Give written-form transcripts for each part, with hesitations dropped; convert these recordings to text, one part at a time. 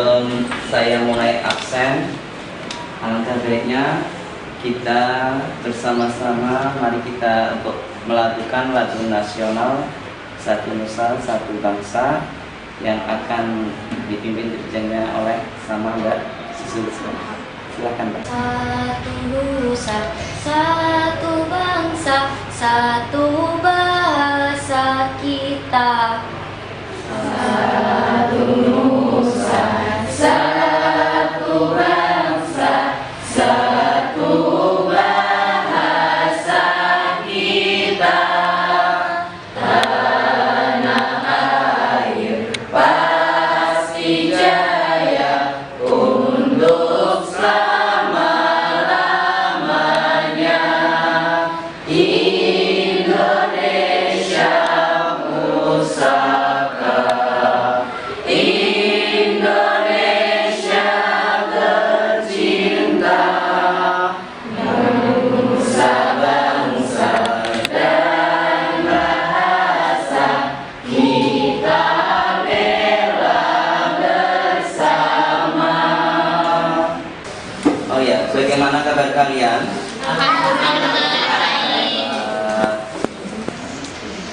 Sebelum saya mulai absen, alangkah baiknya kita bersama-sama mari kita untuk melakukan lagu nasional Satu Nusa Satu Bangsa yang akan dipimpin dirjennya oleh sama Mbak Susul. Silakan Mbak. Satu Nusa, satu bangsa, satu bahasa kita. Satu Nusa, satu bangsa, satu bahasa kita. Tanah air pasti jaya untuk selama-lamanya. Indonesia pusaka, Indonesia tercinta, nusa bangsa dan bahasa kita bela bersama. Oh ya, bagaimana kabar kalian?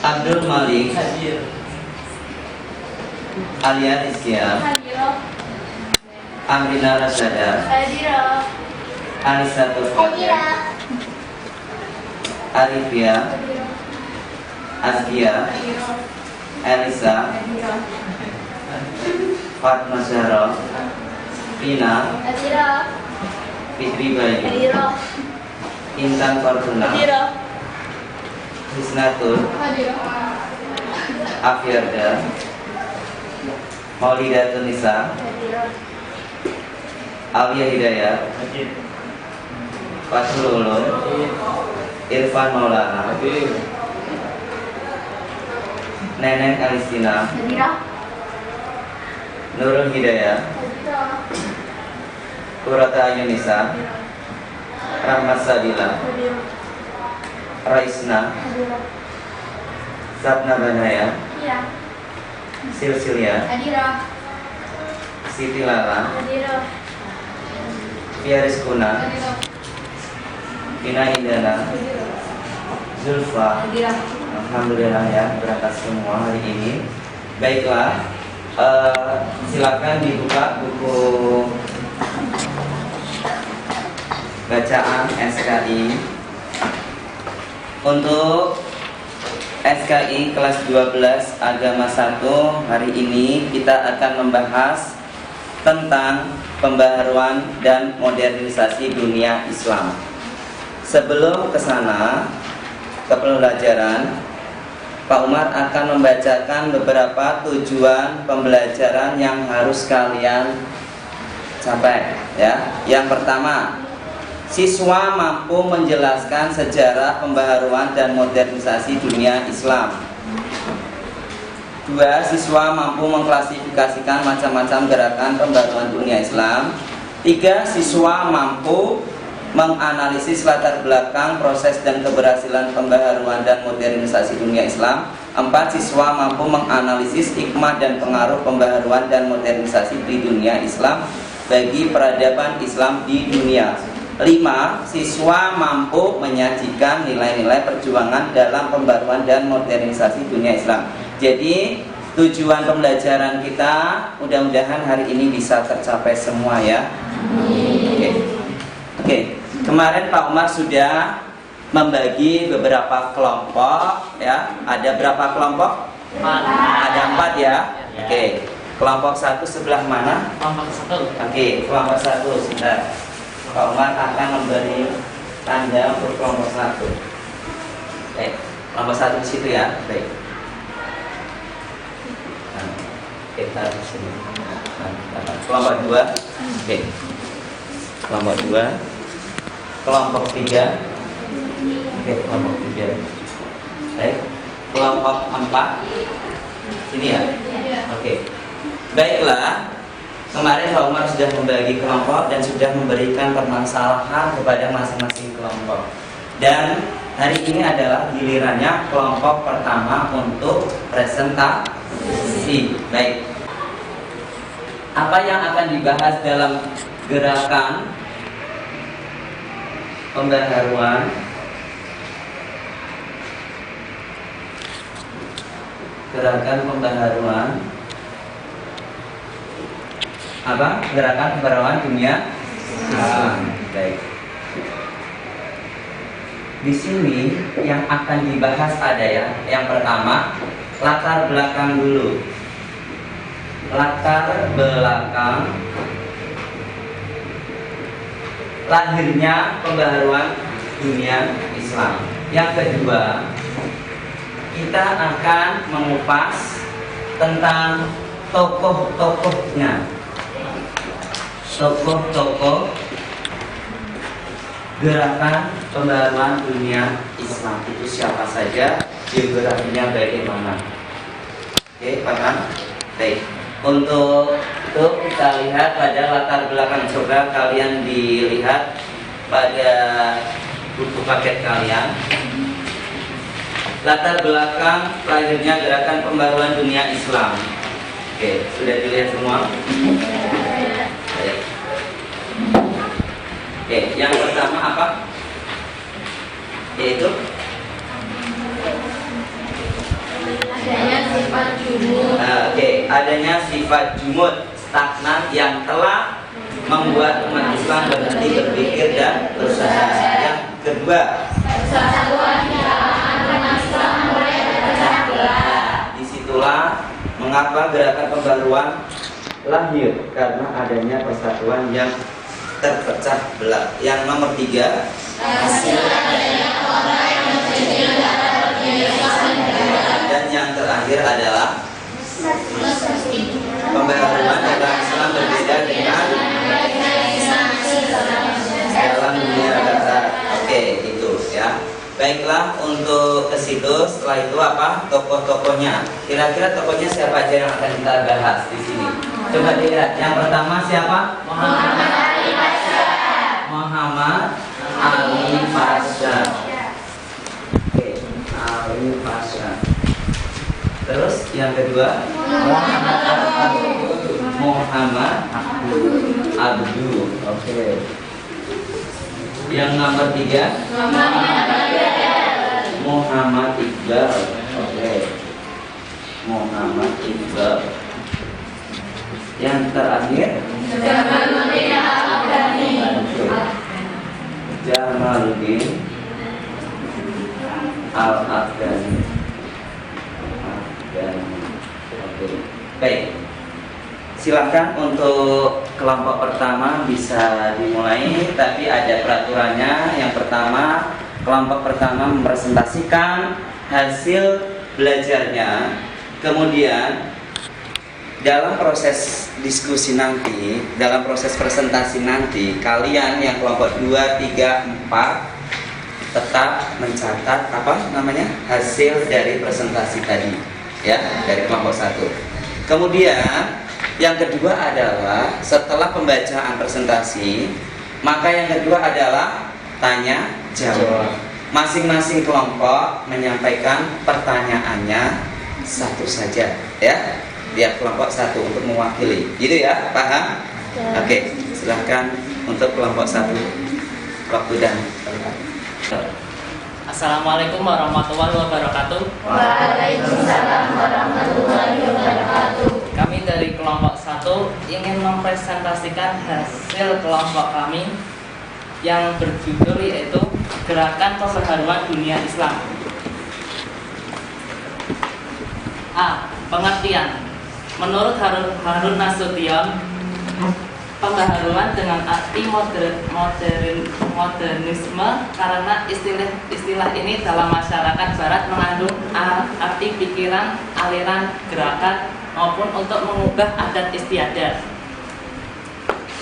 Abdul Malik hadir. Alia Rizkia, Amrina Rasyada, Anissa Tufania, Arifia, Azkia, Elisa, Fatma Syahra, Pina, Fitri Bayu, Intan Fortuna, Hisnatul, Afyarda, Maulida Tunisa, Alia Hidayat, Fatul Ulum, Irfan Maulana, Neneng Alistina, Nurul Hidayat, Kurata Yunisa, Rahmat Sabila, Raisna, Satna Banaya, Silsilia, Siti Lala, Piaris Kuna, Vina Indana, Zulfa. Alhamdulillah ya, berangkat semua hari ini. Baiklah, silakan dibuka buku bacaan SKI. Untuk SKI kelas 12 Agama 1 hari ini kita akan membahas tentang pembaharuan dan modernisasi dunia Islam. Sebelum ke sana, ke pembelajaran, Pak Umar akan membacakan beberapa tujuan pembelajaran yang harus kalian capai ya. Yang pertama, siswa mampu menjelaskan sejarah pembaharuan dan modernisasi dunia Islam. 2. Siswa mampu mengklasifikasikan macam-macam gerakan pembaharuan dunia Islam. 3. Siswa mampu menganalisis latar belakang proses dan keberhasilan pembaharuan dan modernisasi dunia Islam. 4. Siswa mampu menganalisis hikmah dan pengaruh pembaharuan dan modernisasi di dunia Islam bagi peradaban Islam di dunia. 5. Siswa mampu menyajikan nilai-nilai perjuangan dalam pembaruan dan modernisasi dunia Islam. Jadi tujuan pembelajaran kita mudah-mudahan hari ini bisa tercapai semua ya. Oke. Kemarin Pak Umar sudah membagi beberapa kelompok ya. Ada berapa kelompok? 4. Ada 4 ya. Oke. Kelompok 1 sebelah mana? Kelompok 1. Oke, kelompok 1 sebentar. Pak Umar akan memberi tanda untuk kelompok 1. Baik, kelompok 1 di situ ya. Baik. Nah, kita di sini. Kelompok 2. Oke. Kelompok 2. Kelompok 3. Oke, kelompok 3. Baik. Kelompok 4. Sini ya. Oke. Baiklah. Kemarin Pak Umar sudah membagi kelompok dan sudah memberikan permasalahan kepada masing-masing kelompok. Dan hari ini adalah gilirannya kelompok pertama untuk presentasi. Baik. Apa yang akan dibahas dalam gerakan pembaharuan apa? Gerakan pembaharuan dunia Islam. Baik. Di sini yang akan dibahas ada ya. Yang pertama, latar belakang dulu. Latar belakang lahirnya pembaharuan dunia Islam. Yang kedua, kita akan mengupas tentang tokoh-tokohnya. Tokoh-tokoh gerakan pembaharuan dunia Islam itu siapa saja, biografinya bagaimana. Oke, paham? Baik. Untuk itu kita lihat pada latar belakang. Coba kalian dilihat pada buku paket kalian. Latar belakang lahirnya gerakan pembaharuan dunia Islam. Oke, sudah dilihat semua? Baik. Oke, yang pertama apa? Yaitu adanya sifat jumud. Oke, adanya sifat jumud, stagnan yang telah membuat umat Islam berhenti berpikir dan berusaha. Yang kedua, Persatuan kalangan umat Islam mulai terpecah belah. disitulah mengapa gerakan pembaharuan lahir, karena adanya persatuan yang terpecah belah. Yang nomor tiga, Hasil adanya orang yang menjadi negara dunia Islam dan yang terakhir adalah pembaharuan agama Islam berbeda dengan dalam dunia barat. Oke, itu ya. Baiklah, untuk ke situ. Setelah itu apa? Tokoh-tokohnya. Kira-kira tokohnya siapa aja yang akan kita bahas di sini? Coba dilihat. Yang pertama siapa? Muhammad Ali Pasha. Muhammad Ali Pasha. Oke, Ali Pasha. Terus yang kedua? Muhammad Abdu. Oke. Yang nomor tiga? Muhammad Iqbal. Oke. Muhammad Iqbal. Yang terakhir? Jamaluddin Al-Afghani. Oke. Jamaluddin Al-Afghani. Oke. Baik. Silakan untuk kelompok pertama bisa dimulai, tapi ada peraturannya. Yang pertama, kelompok pertama mempresentasikan hasil belajarnya. Kemudian dalam proses diskusi nanti, dalam proses presentasi nanti, kalian yang kelompok 2, 3, 4 tetap mencatat hasil dari presentasi tadi, ya, dari kelompok 1. Kemudian yang kedua adalah setelah pembacaan presentasi, maka yang kedua adalah tanya jawab. Masing-masing kelompok menyampaikan pertanyaannya satu saja, ya. Tiap kelompok satu untuk mewakili. Gitu ya, paham? Oke, silahkan untuk kelompok 1. Waktu dan tempat. Assalamualaikum warahmatullahi wabarakatuh. Waalaikumsalam warahmatullahi wabarakatuh. Kami dari kelompok 1 ingin mempresentasikan hasil kelompok kami yang berjudul yaitu Gerakan Pembaharuan Dunia Islam. A. Pengertian. Menurut Harun Nasution, pembaharuan dengan arti modernisme karena istilah ini dalam masyarakat barat mengandung arti pikiran, aliran, gerakan maupun untuk mengubah adat istiadat.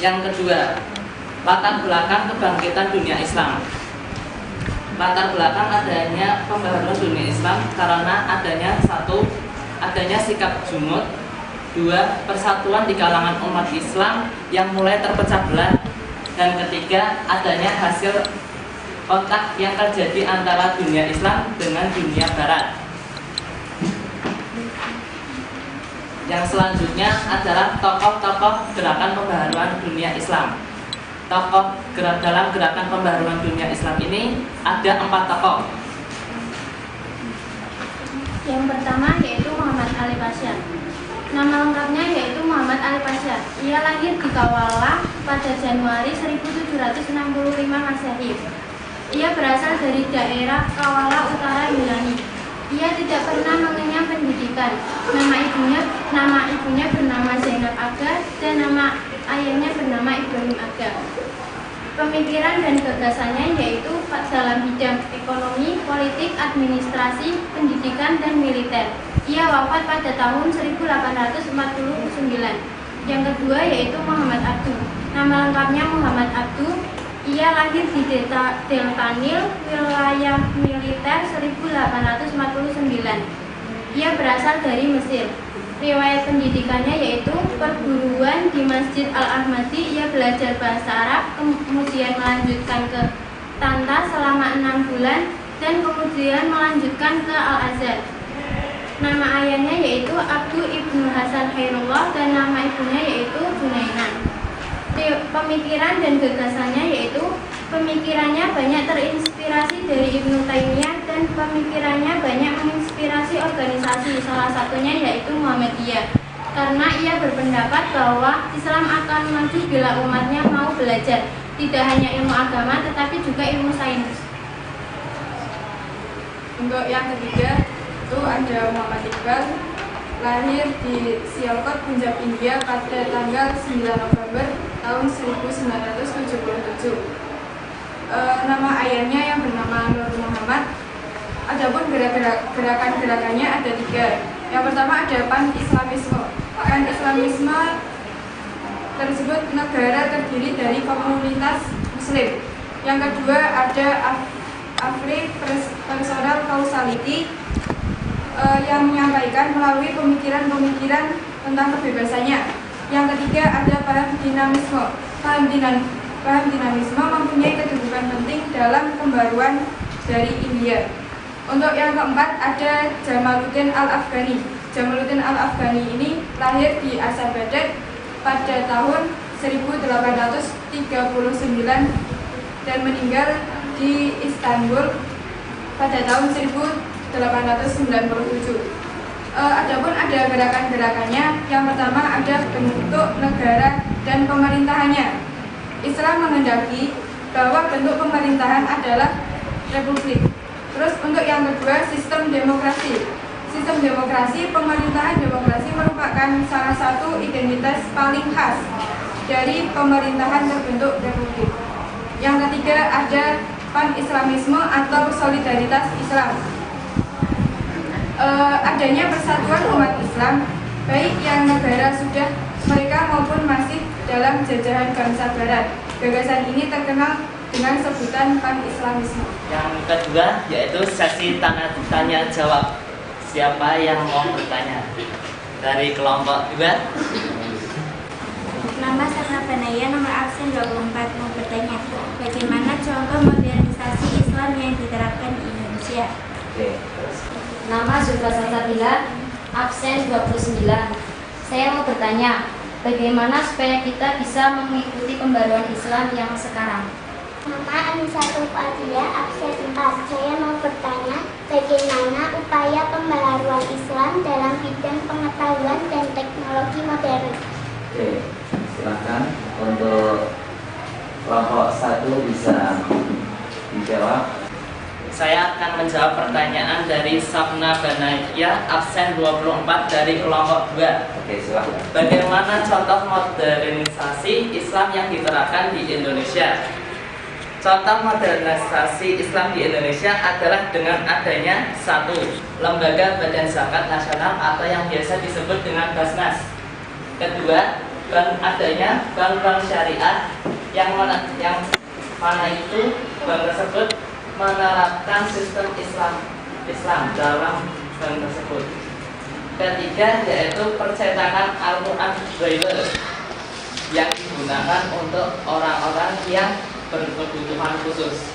Yang kedua, latar belakang kebangkitan dunia Islam. Latar belakang adanya pembaharuan dunia Islam karena adanya adanya sikap jumud. 2. Persatuan di kalangan umat Islam yang mulai terpecah belah. Dan ketiga, adanya hasil kontak yang terjadi antara dunia Islam dengan dunia Barat. Yang selanjutnya adalah tokoh-tokoh gerakan pembaharuan dunia Islam. Dalam gerakan pembaharuan dunia Islam ini ada 4 tokoh. Yang pertama yaitu Muhammad Ali Pasha. Nama lengkapnya yaitu Muhammad Ali Pasha. Ia lahir di Kawalah pada Januari 1765 Masehi. Ia berasal dari daerah Kawalah Utara Yunani. Ia tidak pernah mengenyam pendidikan. Nama ibunya bernama Zainab Aga dan nama ayahnya bernama Ibrahim Aga. Pemikiran dan gagasannya yaitu dalam bidang ekonomi, politik, administrasi, pendidikan, dan militer. Ia wafat pada tahun 1849. Yang kedua yaitu Muhammad Abduh. Nama lengkapnya Muhammad Abduh. Ia lahir di Delta Nil, wilayah militer 1849. Ia berasal dari Mesir. Riwayat pendidikannya yaitu perguruan di Masjid Al-Ahmadi. Ia belajar bahasa Arab, kemudian melanjutkan ke Tanta selama 6 bulan, dan kemudian melanjutkan ke Al-Azhar. Nama ayahnya yaitu Abdu Ibnu Hasan Khairullah dan nama ibunya yaitu Junaina. Pemikiran dan gagasannya yaitu pemikirannya banyak terinspirasi dari Ibnu Taimiyah dan pemikirannya banyak menginspirasi organisasi, salah satunya yaitu Muhammadiyah, karena ia berpendapat bahwa Islam akan maju bila umatnya mau belajar tidak hanya ilmu agama tetapi juga ilmu sains. Untuk yang ketiga itu ada Muhammad Iqbal, lahir di Sialkot, Punjab, India pada tanggal 9 November tahun 1977. Nama ayahnya yang bernama Nur Muhammad. Adapun gerakan-gerakannya ada 3. Yang pertama ada Pan-Islamisme. Pan-Islamisme tersebut negara terdiri dari komunitas Muslim. Yang kedua ada Afri Personal Causality yang menyampaikan melalui pemikiran-pemikiran tentang kebebasannya. Yang ketiga ada paham dinamisme. Paham dinamisme mempunyai kedudukan penting dalam pembaruan dari India. Untuk yang keempat ada Jamaluddin Al-Afghani. Jamaluddin Al-Afghani ini lahir di Azerbaijan pada tahun 1839 dan meninggal di Istanbul pada tahun 1897. Adapun ada gerakan-gerakannya. Yang pertama ada bentuk negara dan pemerintahannya. Islam menghendaki bahwa bentuk pemerintahan adalah republik. Terus untuk yang kedua sistem demokrasi. Sistem demokrasi, pemerintahan demokrasi merupakan salah satu identitas paling khas dari pemerintahan berbentuk republik. Yang ketiga ada pan-islamisme atau solidaritas Islam. Adanya persatuan umat Islam, baik yang negara sudah mereka maupun masih dalam jajahan bangsa Barat. Gagasan ini terkenal dengan sebutan pan-islamisme. Yang kedua yaitu sesi tanya jawab. Siapa yang mau bertanya? Dari kelompok 2. Nama Sarna Banaya, nomor absen 24, mau bertanya, bagaimana contoh modernisasi Islam yang diterapkan di Indonesia? Oke. Nama Zulfa Salsabila, absen 29. Saya mau bertanya, bagaimana supaya kita bisa mengikuti pembaruan Islam yang sekarang? Nama Anisatul Fathia, absen 4. Saya mau bertanya, bagaimana upaya pembaharuan Islam dalam bidang pengetahuan dan teknologi modern? Oke, silakan untuk kelompok 1 bisa dijawab. Saya akan menjawab pertanyaan dari Sabna Banaya, absen 24 dari kelompok 2. Oke, silakan. Bagaimana contoh modernisasi Islam yang diterapkan di Indonesia? Contoh modernisasi Islam di Indonesia adalah dengan adanya 1. Lembaga Badan Zakat Nasional atau yang biasa disebut dengan Basnas. Kedua, adanya bank-bank syariah yang mana itu bank tersebut menerapkan sistem Islam dalam bank tersebut. Ketiga yaitu percetakan Al-Quran Braille yang digunakan untuk orang-orang yang berkebutuhan khusus.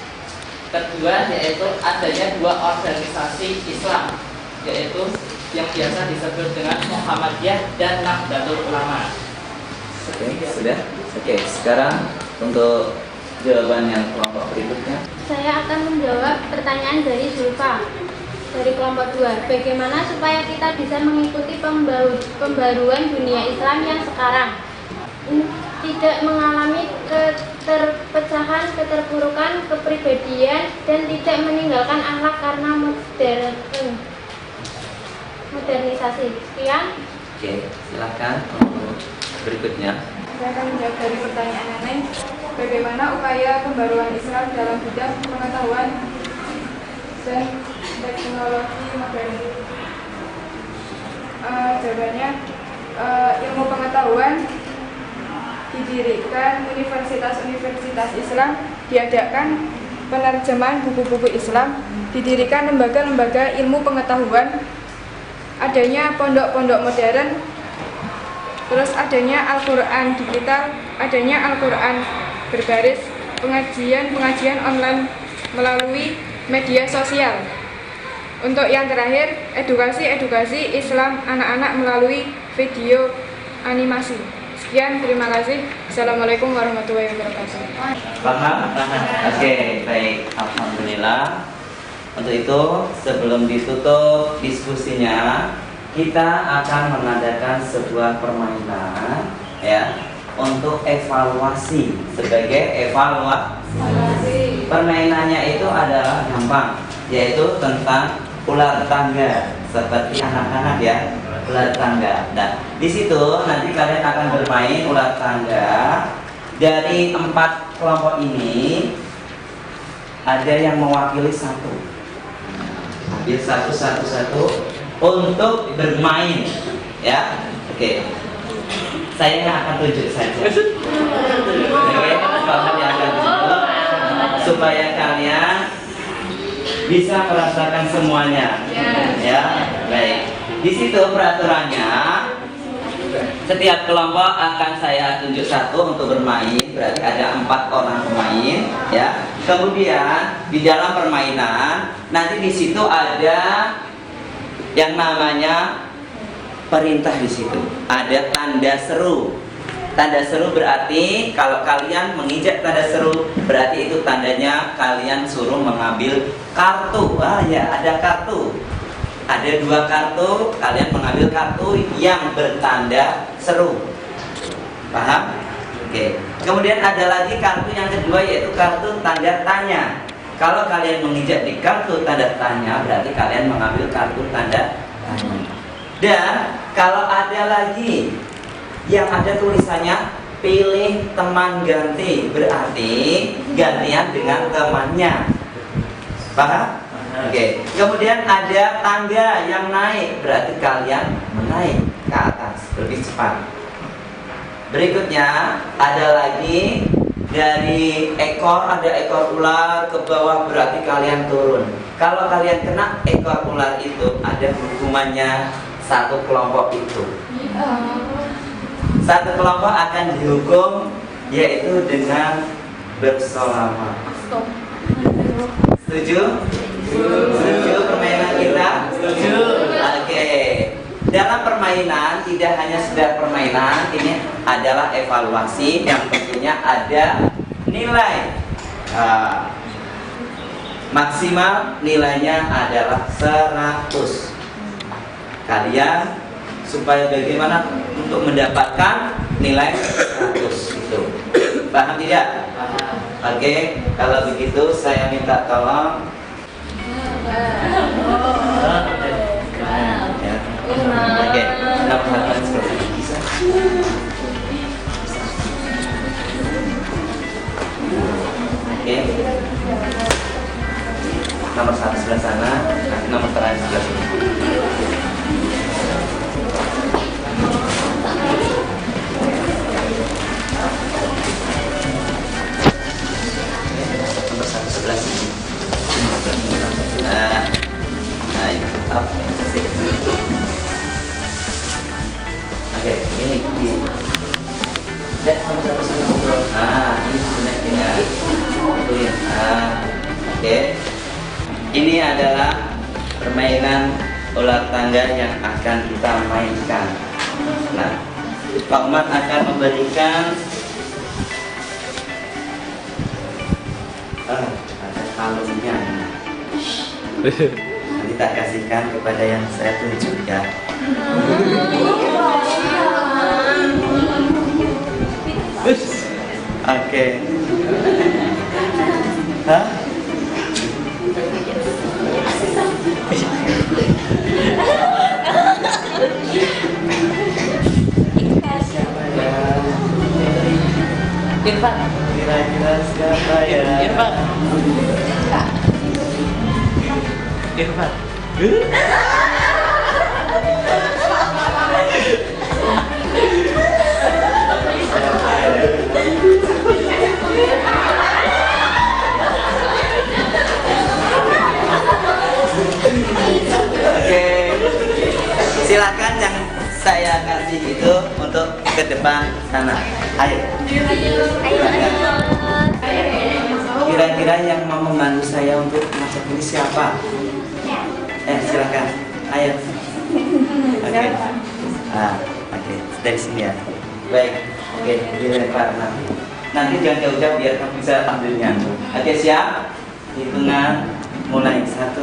Kedua yaitu adanya 2 organisasi Islam, yaitu yang biasa disebut dengan Muhammadiyah dan Nahdlatul Ulama. Oke, sudah. Oke, sekarang untuk jawaban yang kelompok berikutnya. Saya akan menjawab pertanyaan dari Zulfa dari kelompok 2. Bagaimana supaya kita bisa mengikuti pembaruan dunia Islam yang sekarang? Tidak mengalami keterpecahan, keterpurukan kepribadian, dan tidak meninggalkan akhlak karena modernisasi. Sekian. Oke, silakan untuk berikutnya. Saya akan menjawab dari pertanyaan Neneng. Bagaimana upaya pembaruan Islam dalam bidang pengetahuan dan teknologi modern? Jawabannya, ilmu pengetahuan didirikan universitas-universitas Islam, diadakan penerjemahan buku-buku Islam, didirikan lembaga-lembaga ilmu pengetahuan, adanya pondok-pondok modern, terus adanya Al-Quran digital, adanya Al-Quran berbaris, pengajian online melalui media sosial. Untuk yang terakhir, edukasi Islam anak-anak melalui video animasi. Sekian, terima kasih. Assalamualaikum warahmatullahi wabarakatuh. Paham? Oke, baik. Alhamdulillah. Untuk itu, sebelum ditutup diskusinya, kita akan mengadakan sebuah permainan ya untuk evaluasi sebagai evaluasi. Permainannya itu adalah gampang, yaitu tentang ular tangga seperti anak-anak ya, ular tangga. Nah, di situ nanti kalian akan bermain ular tangga. Dari 4 kelompok ini ada yang mewakili satu. Ambil satu untuk bermain ya. Oke. Saya yang akan tunjuk saja. Oke, kelompok yang akan tunjuk supaya kalian bisa merasakan semuanya. Ya, baik. Di situ peraturannya, setiap kelompok akan saya tunjuk satu untuk bermain. Berarti ada 4 orang pemain, ya. Kemudian di dalam permainan nanti di situ ada yang namanya perintah di situ. Ada tanda seru. Tanda seru berarti kalau kalian menginjak tanda seru, berarti itu tandanya kalian suruh mengambil kartu. Ya, ada kartu. Ada 2 kartu, kalian mengambil kartu yang bertanda seru. Paham? Oke. Kemudian ada lagi kartu yang kedua, yaitu kartu tanda tanya. Kalau kalian menginjak di kartu tanda tanya, berarti kalian mengambil kartu tanda tanya. Dan kalau ada lagi yang ada tulisannya pilih teman ganti, berarti gantian dengan temannya. Paham? Oke. Kemudian ada tangga yang naik, berarti kalian menaik ke atas lebih cepat. Berikutnya ada lagi dari ekor, ada ekor ular ke bawah, berarti kalian turun. Kalau kalian kena ekor ular itu, ada hukumannya satu kelompok itu. Satu kelompok akan dihukum, yaitu dengan bersolawat. Setuju? Setuju permainan kita? Setuju. Oke. Dalam permainan tidak hanya sekedar permainan, ini adalah evaluasi yang tentunya ada nilai. Maksimal nilainya adalah 100. Kalian supaya bagaimana untuk mendapatkan nilai 100 itu. Paham tidak? Oke, kalau begitu saya minta tolong. Oke, nomor 1 seperti ini bisa. Oke. Nomor 1 sebelah sana, nanti nomor terakhir sebelah sini. Nomor 1 sebelah sini. Nah, up. Oke, ini nomor 1 sebelah. Nah, ini sebenarnya itu ya. Oke. Ini adalah permainan ular tangga yang akan kita mainkan. Nah, Pak Umar akan memberikan ada kalungnya. Nanti tak kasihkan kepada yang saya tunjuk ya. Oke. Hah? Irfan. Kira-kira siapa ya? Irfan. Irfan. Oke, silakan yang saya kasih itu untuk ke depan sana. Ayo. Kira-kira yang mau membantu saya untuk masak ini siapa? Silakan. Ayo. Oke. Oke. Dari sini ya. Baik. Oke, dilempar nanti. Nanti jangan jauh-jauh biar kamu bisa ambilnya. Oke, siap? Hitungan mulai 1.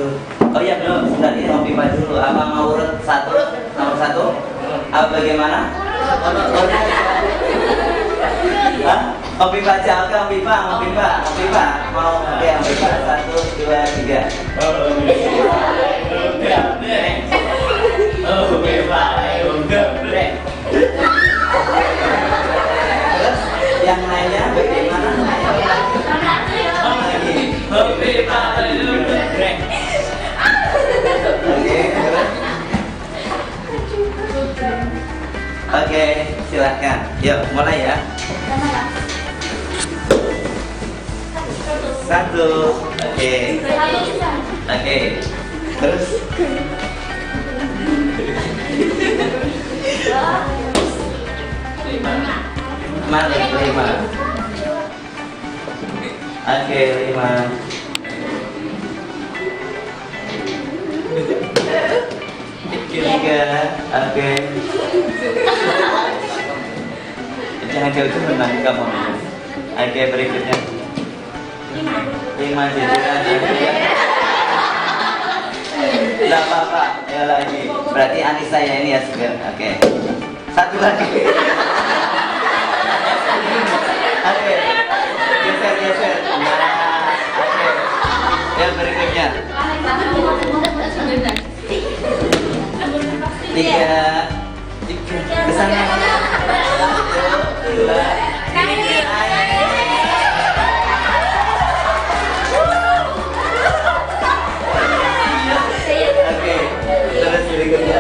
Oh ya belum, sebentar ini mau pipa dulu. Apa mau urut 1? Nomor 1? Apa bagaimana? Hah? Mau pipa aja, oke, mau pipa. Mau, oke, mau pipa 1, 2, 3. Terus yang lainnya bagaimana? Oke, silakan. Yuk, mulai ya. 1. Oke. Terus. Mana 5? Oke, 5. Tiga, oke. Jangan jauh-jauh nanti kamu. Oke, berikutnya 5 jajaran. Tidak apa-apa, ya lagi. Berarti Anissa ya ini ya segar. Oke. 1 lagi. Oke. Geser. Nah, oke. Ya berikutnya. 3 ke sana. 1, 2, 3. Oke, terus berikutnya.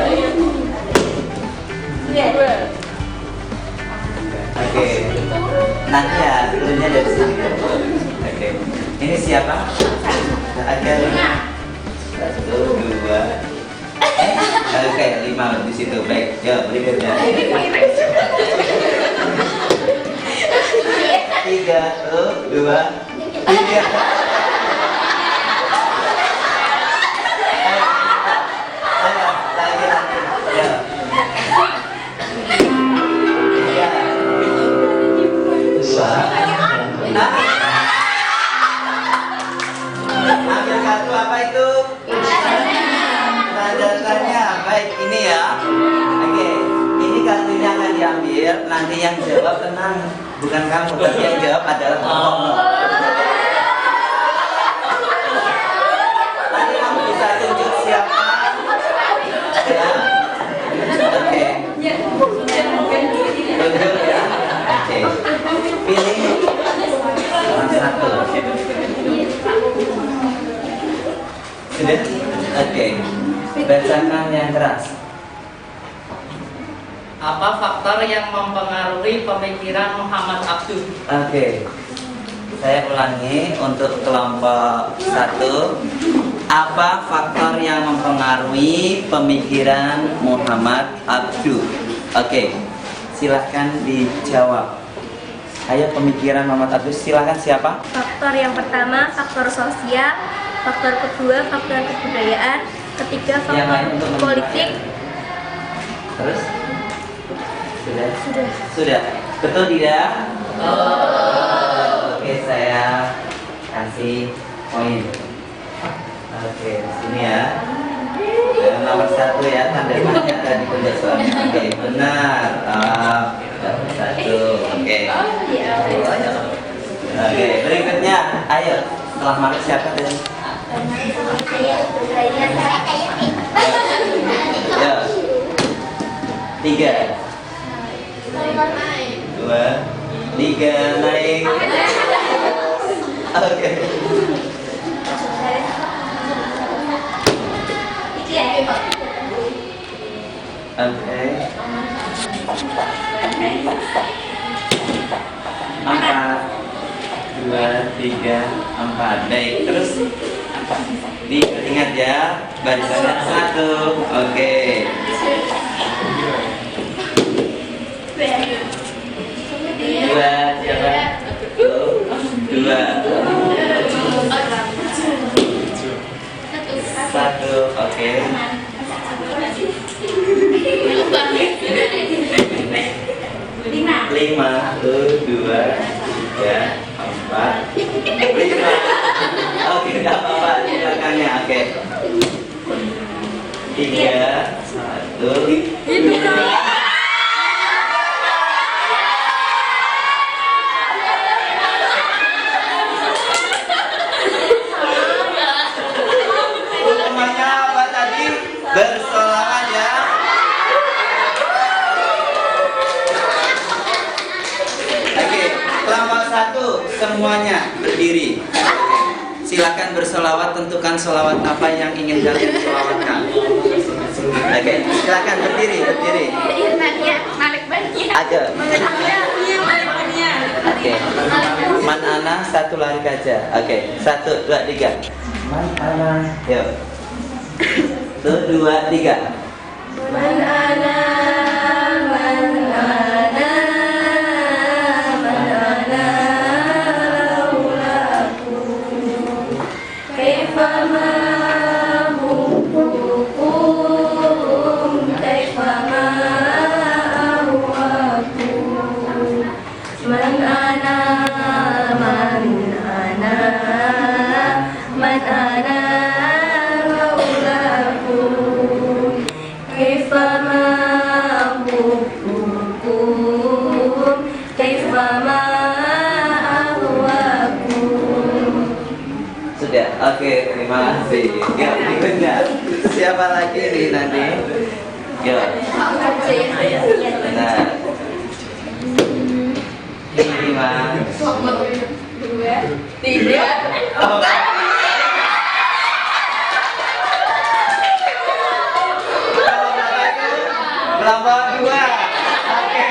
Oke, nanti ya turunnya dari sini. Oke, ini siapa? Ada 1, 2. Oke, 5 di situ. Baik, ya berikutnya. 3, 2, 3. Ambil kartu apa itu? Tanda-tandanya. Baik, ini ya. Oke, ini kartunya akan diambil. Nanti yang jawab tenang, bukan kamu, tapi yang jawab adalah kamu. Nanti kamu bisa tunjuk siapa. Ya. Oke. Tunjuk ya. Oke. Pilih nomor 1. Sudah? Oke. Bacakan yang keras. Apa faktor yang mempengaruhi pemikiran Muhammad Abduh? Oke. Saya ulangi untuk kelompok 1. Apa faktor yang mempengaruhi pemikiran Muhammad Abduh? Oke. Silahkan dijawab. Ayo, pemikiran Muhammad Abduh, silahkan siapa? Faktor yang pertama, faktor sosial. Faktor kedua, faktor kebudayaan. Ketiga, Yang lain faktor untuk menilai. politik. Terus? Sudah. Betul tidak? Oke, saya kasih poin. Oke, di sini ya. Nomor 1 ya, tanda tanya tadi benda soalnya. Oke, benar. Nomor 1. Oke. Oke, berikutnya. Ayo, setelah Malik siapa tadi? Ya. 3 2 3 naik. Oke. Oke. 4 2 3 4. Baik, terus diingat ya, barisannya 1. Oke. 2 siapa? 2 1. Oke. 5 2 3 4 5. Oke, enggak apa-apa di belakangnya. Oke. 3 1. Hukumannya apa tadi? Bersolawat ya. Oke, kelompok 1 semuanya berdiri. Silakan bersolawat, tentukan solawat apa yang ingin kalian solawatkan. Oke, silakan berdiri. Aja. Oke. Man ana 1 lari kaca. Oke, 1 2 3. Man ana. Yuk. 1 2 3. Man ana, man ana, man ana, laulaku. Kaifa ma hukukum, kaifa ma ahwaku. Man ana, man ana, man ana, laulaku. Kaifa ma hukukum, kaifa ma ahwakum. Sudah. Oke, terima kasih. Ya, berikutnya. Siapa lagi nih nanti? Yuk. Nah. Ini Mas. 2 3. Oh. Kelompok 2. Oke.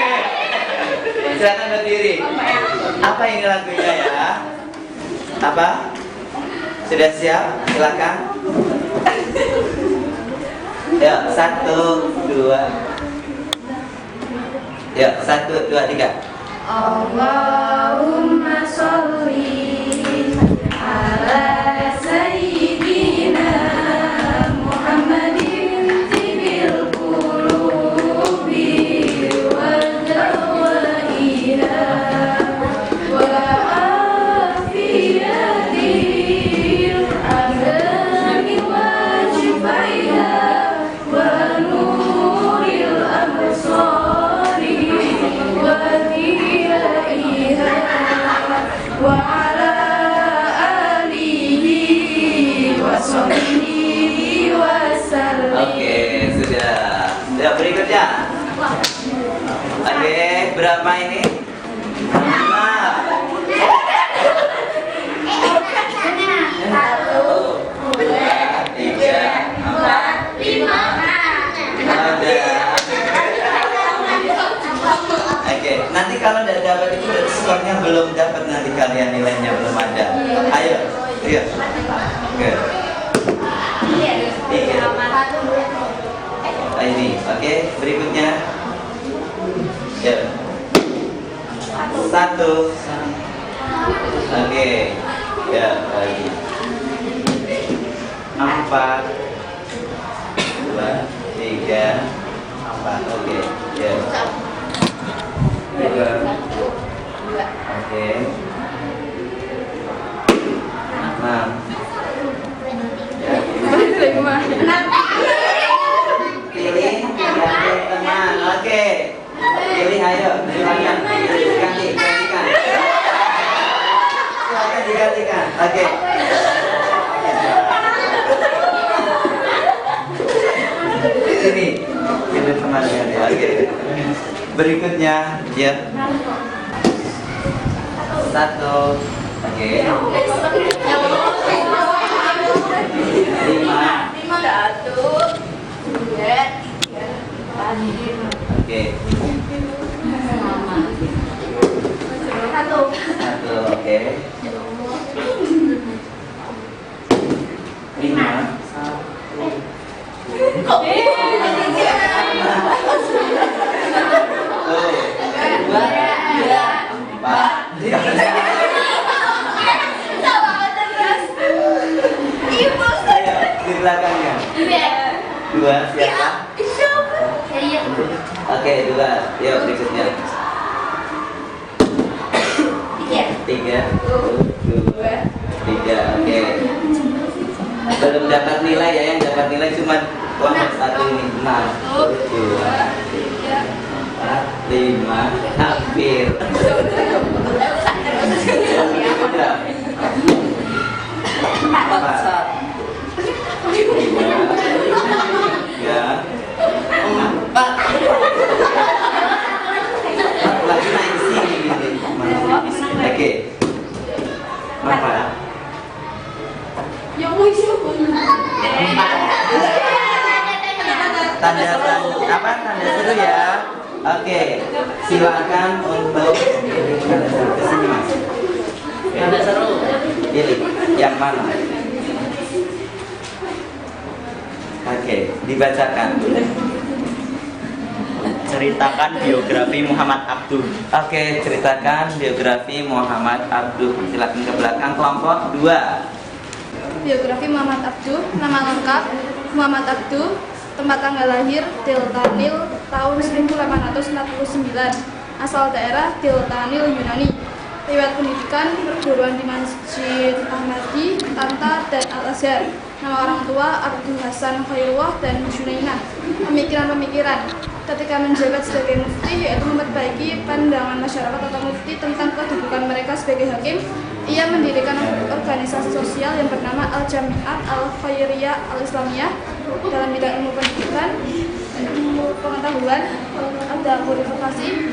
Silakan berdiri. Apa ini lagunya ya? Apa? Sudah siap? Silakan. Ya, 1 2. Ya, 1 2 3. Allahumma sholli ala sayyidina Muhammadin tibil qulubi wal dawaiha wa afiyatil abdani wa shifaiha wa nuril absari wa dhiyaiha wa ala alihi wa sahbihi wa sallim. Oke, sudah. Ya, berikutnya. Oke, berapa ini? 5. 1 2 3 4 5. Oke, nanti kalau tidak dapat itu skornya belum dapat, nanti kalian nilainya belum ada. Ayo, iya. Oke. 3. Ini, oke, berikutnya. Ya. 1. Oke. Ya, lagi. 4. 3, 4. Oke. Ya. 2. Oke. 6. Ya. Pilih yang teman. Oke. Pilih, ayo. Silakan. Gantikan. Silakan digantikan. Oke. Ini pilih teman ganti. Oke. Berikutnya ya. 1. Oke. 5. Oke. 1. Oke. 5. Kok? 4. Di belakangnya. 2 siapa? Oke, 2. Yuk berikutnya. 3. 3. Oke. Belum dapat nilai ya, yang dapat nilai cuma kelompok 1 ini. 6, 2, 4, 5. Hampir. Lagi naik sini. Oke. Apa? Tanda seru ya. Oke. Silakan untuk kesini Mas. Tanda seru. Pilih yang mana? Oke, dibacakan. Ceritakan biografi Muhammad Abduh. Oke, ceritakan biografi Muhammad Abduh. Silakan ke belakang kelompok 2. Biografi Muhammad Abduh. Nama lengkap Muhammad Abduh. Tempat tanggal lahir Deltanil tahun 1849. Asal daerah Deltanil Yunani. Riwayat pendidikan perguruan di Masjid Ahmadi, Tanta, dan Al-Azhar. Nama orang tua Abdul Hasan Khairullah dan Junainah. Pemikiran-pemikiran ketika menjabat sebagai mufti yaitu memperbaiki pandangan masyarakat atau mufti tentang kedudukan mereka sebagai hakim. Ia mendirikan organisasi sosial yang bernama Al-Jami'at Al-Khairiyah Al-Islamiyah dalam bidang ilmu pendidikan, ilmu pengetahuan, advokasi,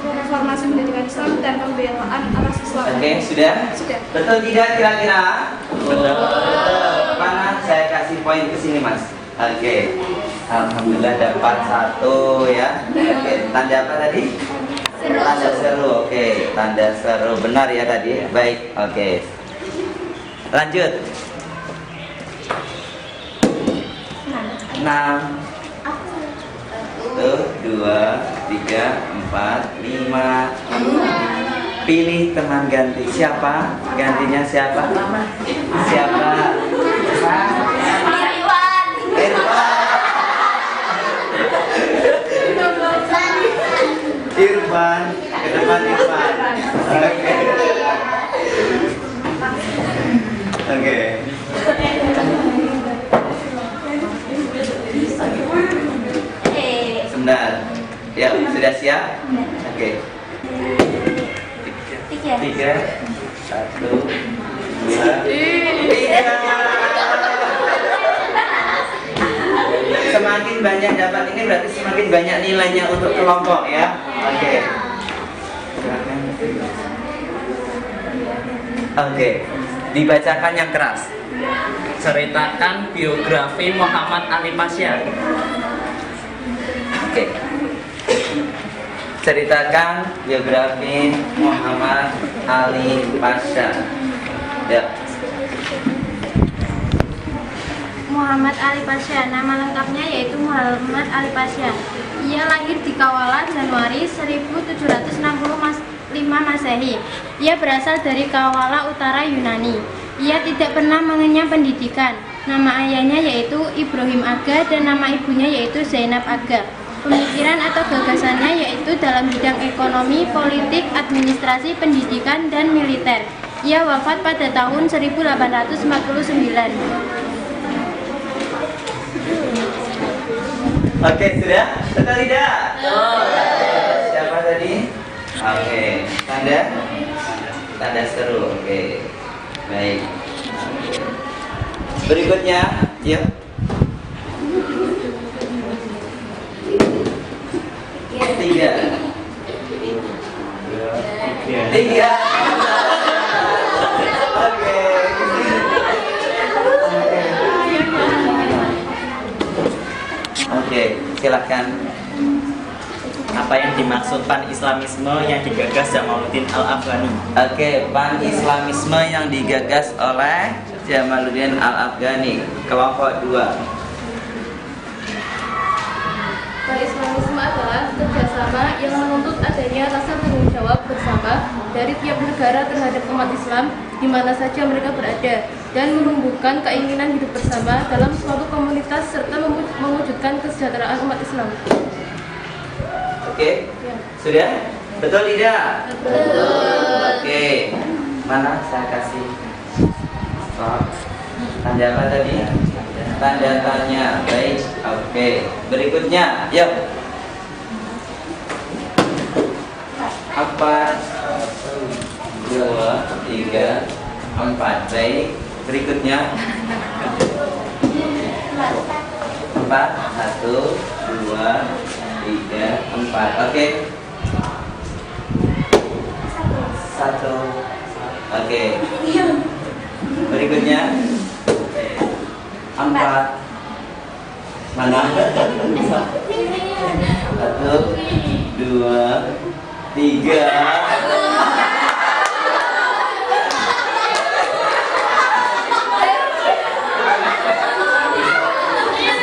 reformasi pendidikan Islam, dan pembelaan atas Islam. Oke, sudah? Sudah. Betul tidak kira-kira? Betul. Mana saya kasih poin ke sini Mas? Oke. Alhamdulillah dapat 1 ya. Oke, tanda apa tadi? Tanda seru. Oke, tanda seru. Benar ya tadi? Baik. Oke. Lanjut. 6. 1, 2, 3, 4, 5. Pilih teman ganti. Siapa? Gantinya siapa? Siapa? Irfan. Ke depan Irfan. Oke. Sebentar. Ya, sudah siap? Oke. 3, 1, 2, 3. Semakin banyak dapat ini berarti semakin banyak nilainya untuk kelompok ya. Oke. Oke. Dibacakan yang keras. Ceritakan biografi Muhammad Ali Pasha. Oke. Ceritakan biografi Muhammad Ali Pasha. Ya. Muhammad Ali Pasha, nama lengkapnya yaitu Muhammad Ali Pasha. Ia lahir di Kawala Januari 1765 Masehi. Ia berasal dari Kawala Utara Yunani. Ia tidak pernah mengenyam pendidikan. Nama ayahnya yaitu Ibrahim Aga dan nama ibunya yaitu Zainab Aga. Pemikiran atau gagasannya yaitu dalam bidang ekonomi, politik, administrasi, pendidikan, dan militer. Ia wafat pada tahun 1849. Oke, sudah? Betul tidak? Siapa tadi? Oke, tanda? Tanda seru, oke. Baik. Berikutnya, yuk. Tiga. Tiga. Oke. Oke, silakan. Apa yang dimaksud pan-islamisme yang digagas Jamaluddin Al-Afghani? Oke, pan-islamisme yang digagas oleh Jamaluddin Al-Afghani, kelompok 2. Pan-Islamisme adalah kerjasama yang menuntut adanya rasa tanggung jawab bersama dari tiap negara terhadap umat Islam di mana saja mereka berada dan menumbuhkan keinginan hidup bersama dalam suatu komunitas serta mewujudkan kesejahteraan umat Islam. Oke, sudah? Betul tidak? Betul. Oke, mana saya kasih tanda apa tadi? Tanda tanya. Baik, oke. Berikutnya, yuk. 4, 2, 3, 4. Baik, berikutnya 4, 1, 2, 3, 4. Oke. 1. Oke. Berikutnya 4. Mana? 1, 2, 3.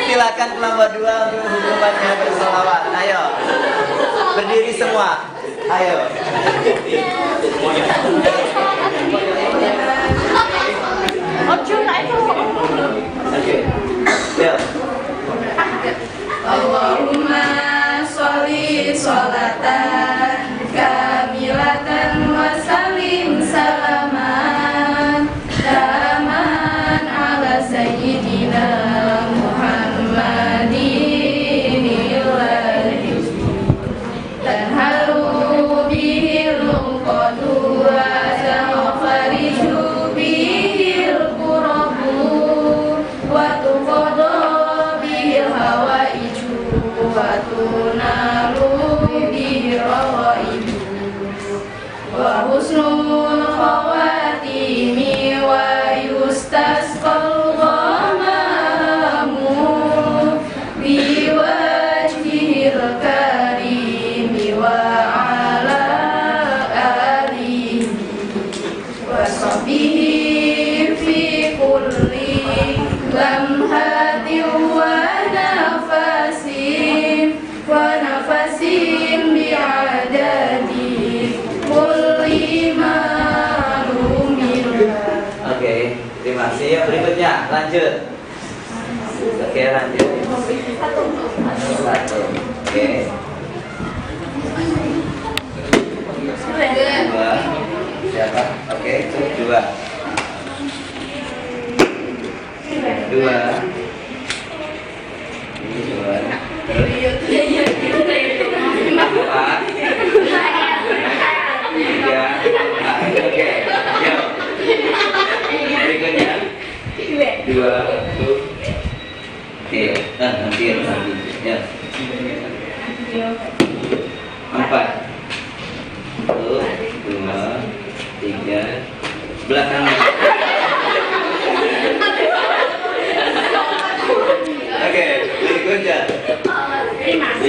Silakan kelompok 2 untuk hukumannya berselawat. Ayo, berdiri semua. Ayo. Oke. Yuk. Allahumma sholli sholatan kamilatan wa salim salaman taman ala sayyidina Muhammadin ilaihi tanhalu bihil qadu wa tafariju bihil qurabu wa tuqadu bihil hawaiju wa tunalu bihil rawaibu wa husnul khawatimi wa yustasqal ghamamu biwajhil karimi wa ala alihi wa sahbihi fi kulli lamhatin wa nafasin bi'adadi kulli ma'lumillah. Oke, terima kasih. Yuk, berikutnya lanjut. Oke, lanjut. 1. Oke. 2. Siapa? Oke, 2. 2. Ini 2. 4. 3. Oke. Yuk. Berikutnya 2. Oke, nanti ya. 4. 1, 2, 3. Belakang. Oke, berikutnya 5.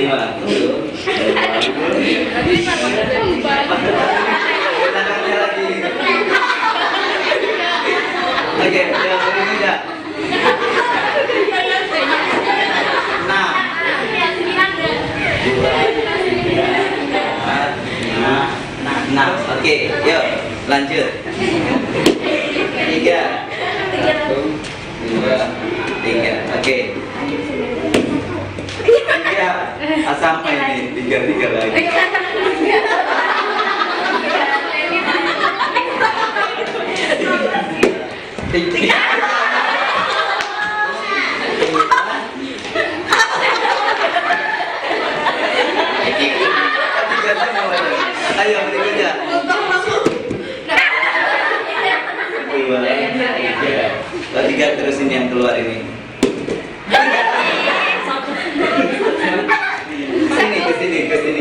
Belakangnya lagi. Oke, yang berikutnya 6. Oke, yuk lanjut. 3. 1, 2, 3. Oke. 3. Sampai nih 3 lagi. Tiga. Ayo berikutnya. 2, 3 terus ini yang keluar ini.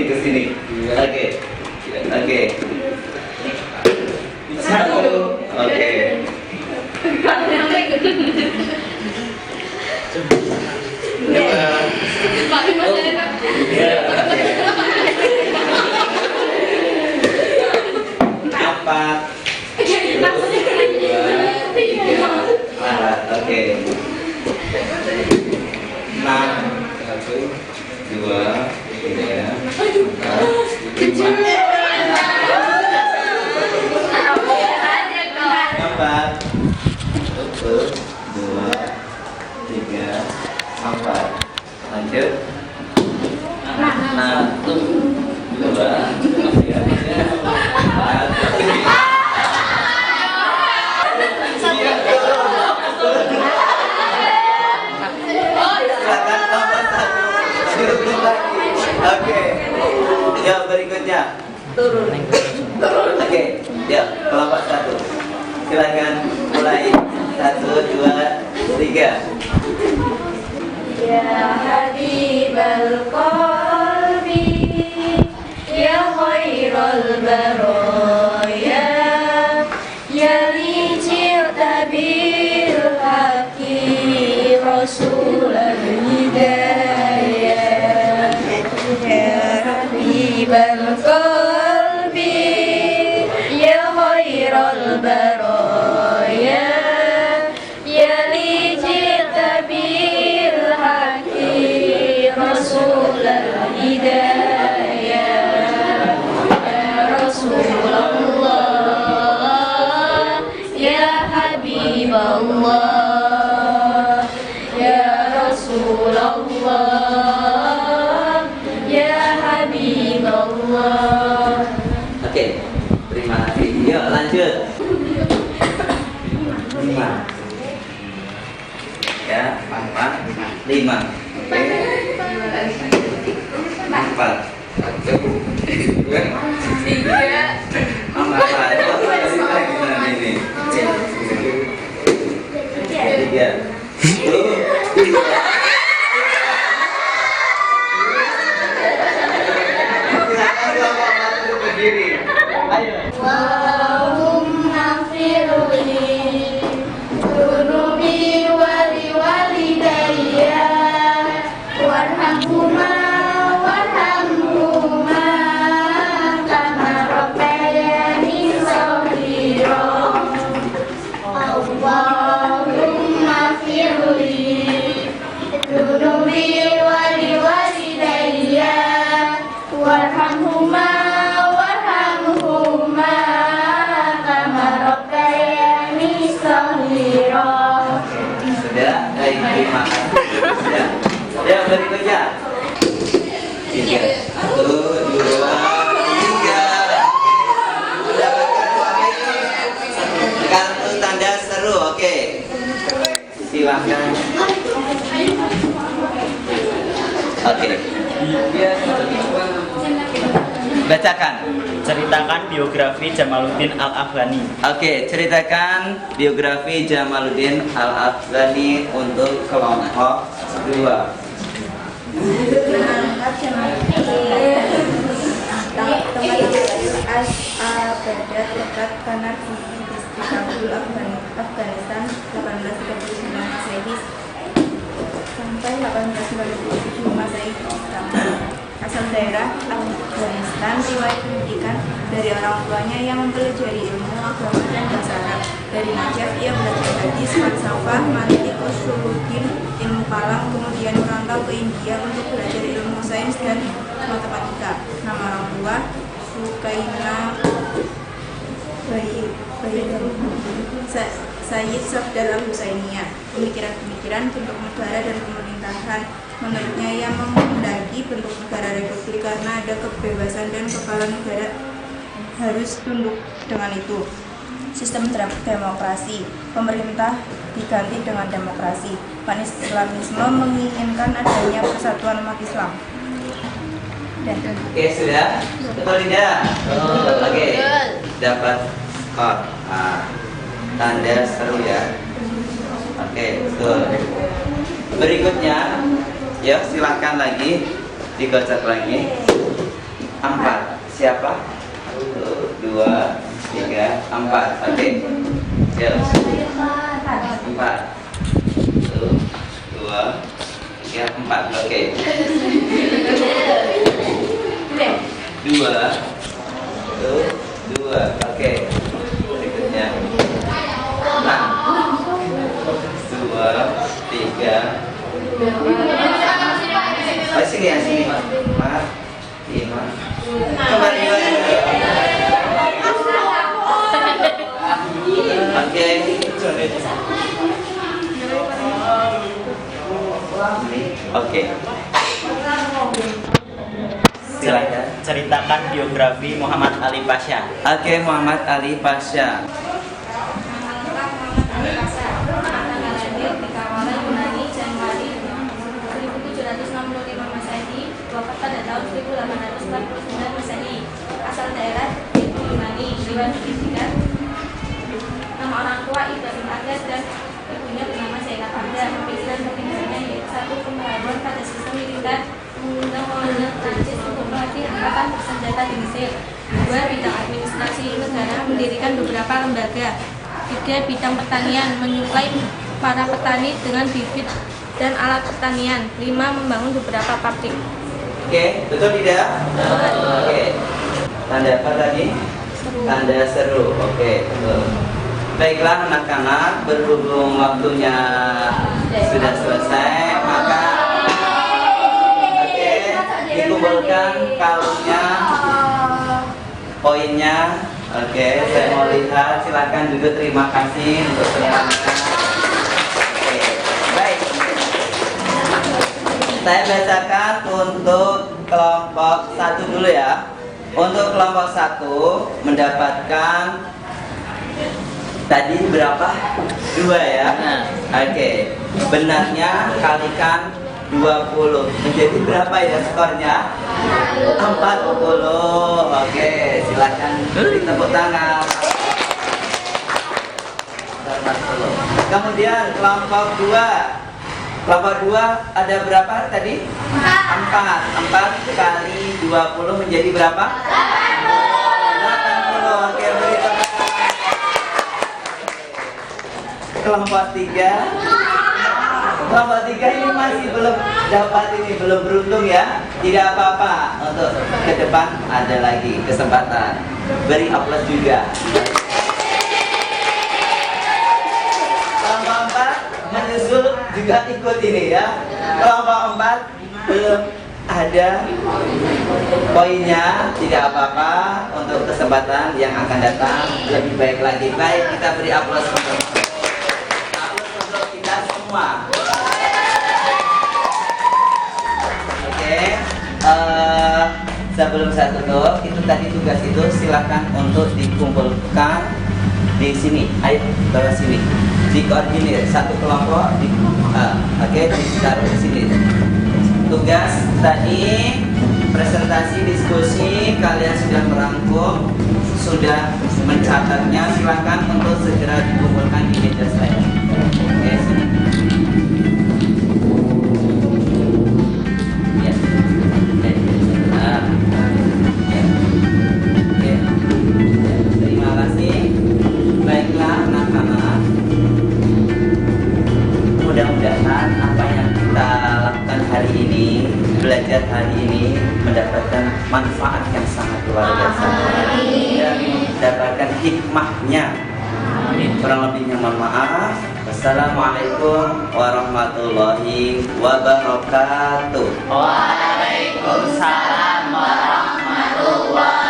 Ke sini. Oke. 1. Oke. Empat. 2, 4. Oke. 6. 2, 3, 4. 4. Lanjut. 1, 2, 3, 4. Oke. Ya berikutnya. Turun. Oke. Ya kelompok 1. Silakan mulai. 1, 2, 3. Ya Habibal Qalbi, ya Khairul Baraya, ya li ji'ta bil haqqi Rasulul Hidayah. Ya Habibal Qalbi, ya Khairul Baraya, ya li ji'ta bil haqqi Rasulul Hidayah. Ya Rasulullah, ya Habiballah, ya Rasulullah, ya Habiballah. Oke. Terima kasih. Yuk lanjut. 5. Ya, 4. 5. Oke. 4. 1, 2, 3. Ini. 3. Berdiri. Ayo. Allahumma firli dunubi wali walidayya warhamhuma warhamhuma kama rabbayani shaghira. Allahumma firli dunubi wali walidayya warhamhuma Sudah, baik, terima kasih. Sudah. Ya, berikutnya. 3. 1, 2, 3. Mendapatkan uang ini. Kartu tanda seru, oke. Silakan. Oke. Bacakan. Ceritakan biografi Jamaluddin Al-Afghani. Oke, ceritakan biografi Jamaluddin Al-Afghani untuk kelompok 2. dekat Kanar di Kabul, Afghanistan 1839 Masehi sampai 1897 Masehi. Asal daerah Afghanistan, riwayat pendidikan dari orang tuanya yang mempelajari ilmu agama dan bahasa Arab. Dari Najaf ia belajar hadis, falsafah, mantik, usuluddin, ilmu kalam, kemudian merantau ke India untuk belajar ilmu sains dan matematika. Nama orang tua Sukaina Sayyid Safdar Al-Husainiyah. Pemikiran-pemikiran bentuk negara dan pemerintahan. Menurutnya ia menghendaki bentuk negara republik karena ada kebebasan dan kepala negara harus tunduk dengan itu. Sistem demokrasi, pemerintah diganti dengan demokrasi. Pan-Islamisme menginginkan adanya persatuan umat Islam. Oke, sudah? Betul tidak? Oke, dapat skor. Tanda seru ya. Oke, betul. Berikutnya, ya silakan lagi digocek lagi. 4. Siapa? 1, 2, 3, 4. Oke. Ya. 4. 1, 2, 3, 4. Oke. 2, 2. Oke. Berikutnya 6, 2, 3. Oh, sini ya, sini. 4, 5. Kembali. Oke. Oke. Silakan. Ceritakan biografi Muhammad Ali Pasha. Oke, Muhammad Ali Pasha. Tanggal lahir di kawalan Yunani Januari 1765 Masehi, wafat pada tahun 1849 Masehi. Asal daerah Ibu Yunani, riwayat pendidikan. Nama orang tua Ibrahim Agas dan ibunya bernama Zainab Abda. Pemikiran-pemikirannya yaitu 1. Pembaharuan pada sistem militer, mengundang kolonial Prancis untuk melatih angkatan bersenjata di Mesir. 2. Bidang administrasi negara, mendirikan beberapa lembaga. 3. Bidang pertanian, menyuplai para petani dengan bibit dan alat pertanian. 5. Membangun beberapa pabrik. Oke, betul tidak? Oke. Tanda apa tadi? Tanda seru. Oke, betul. Baiklah anak-anak, berhubung waktunya sudah selesai, maka oke, dikumpulkan kalungnya, poinnya. Oke, saya mau lihat. Silakan duduk. Terima kasih untuk semuanya. Oke, baik. Saya bacakan untuk kelompok 1 dulu ya. Untuk kelompok 1 mendapatkan tadi berapa? 2 ya. Oke. Benarnya kalikan 20. Menjadi berapa ya skornya? 40. Oke, silakan beri tepuk tangan. Kemudian kelompok 2. Kelompok 2 ada berapa tadi? 4. 4 kali 20 menjadi berapa? 80. Oke, beri tepuk tangan. Kelompok 3. Kelompok 3 ini masih belum dapat, ini belum beruntung ya. Tidak apa-apa, untuk ke depan ada lagi kesempatan. Beri aplaus juga. Kelompok 4 menyusul juga ikut ini ya. Kelompok 4 belum ada poinnya, tidak apa-apa, untuk kesempatan yang akan datang lebih baik lagi. Baik, kita beri aplaus untuk kita semua. Oke, sebelum saya tutup, itu tadi tugas itu silakan untuk dikumpulkan di sini. Ayo bawa sini, dikoordinir satu kelompok. Oke, ditaruh di sini. Tugas tadi presentasi diskusi kalian sudah merangkum, sudah mencatatnya. Silakan untuk segera dikumpulkan di meja saya. Oke, sini. Ya. Oke. Terima kasih. Baiklah anak-anak, mudah-mudahan apa yang kita lakukan hari ini, belajar hari ini, mendapatkan manfaat yang sangat luar biasa dan mendapatkan hikmahnya. Kurang lebihnya mohon maaf. Wassalamualaikum warahmatullahi wabarakatuh. Waalaikumsalam warahmatullahi